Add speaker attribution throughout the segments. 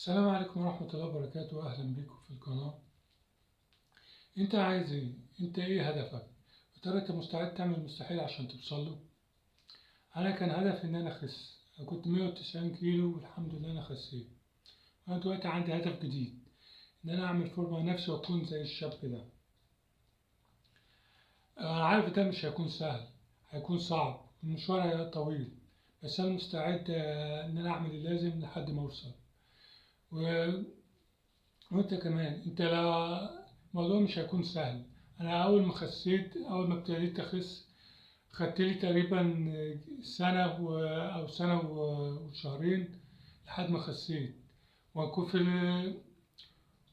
Speaker 1: السلام عليكم ورحمة الله وبركاته. أهلا بكم في القناة. أنت عايز إيه؟ أنت إيه هدفك؟ يا ترى أنت مستعد تعمل المستحيل عشان توصل له؟ أنا كان هدفي إن أنا أخس. أنا كنت 190 كيلو والحمد لله أنا خسيت. أنا دلوقتي عندي هدف جديد، إن أنا أعمل فورمة نفسي وأكون زي الشاب ده. أنا عارف ده مش هيكون سهل، هيكون صعب، المشوار هيبقى طويل، بس أنا مستعد إن أنا أعمل اللازم لحد ما أوصل. وانت كمان، انت لا، الموضوع مش هيكون سهل. انا اول ما خسيت، اول ما ابتديت اخس، خدت لي تقريبا سنة او سنة وشهرين لحد ما خسيت. وكنت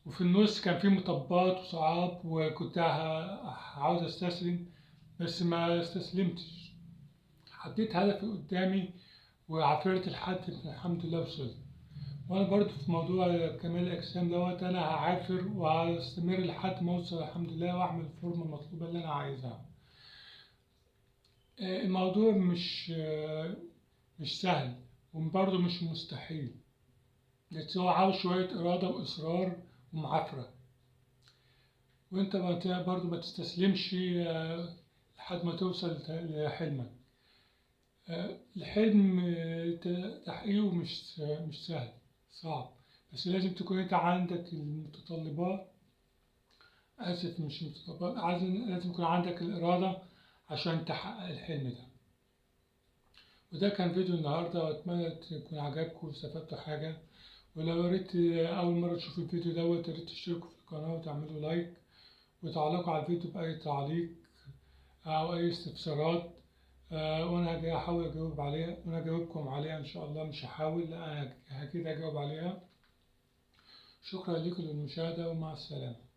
Speaker 1: وفي النص كان في مطبات وصعاب، وكنت عاوز استسلم بس ما استسلمتش. حطيت هدفي قدامي وعافرت لحد الحمد لله وصلت. وانا برضو في موضوع كمال الاجسام دوت، انا هعافر وهستمر لحد ما اوصل الحمد لله واعمل الفورمه المطلوبه اللي انا عايزها. الموضوع مش سهل وبرضه مش مستحيل، بس هو عاوز شويه اراده واصرار ومعافره. وانت برضه ما تستسلمش لحد ما توصل لحلمك. الحلم تحقيقه مش سهل، صعب، بس لازم تكون انت عندك المتطلبات. آسف، مش متطلبات، لازم يكون عندك الإرادة عشان تحقق الحلم ده. وده كان فيديو النهاردة، وأتمنى يكون عجبكم واستفدتوا حاجة. ولو ريت أول مرة تشوفوا الفيديو دوت، يا ريت تشتركوا في القناة وتعملوا لايك وتعلقوا على الفيديو بأي تعليق أو أي استفسارات. وأنا هحاول أجاوب عليها، وأنا أجاوبكم عليها إن شاء الله. مش هحاول، لا، أنا أكيد هجاوب عليها. شكرا لكم للمشاهدة ومع السلامة.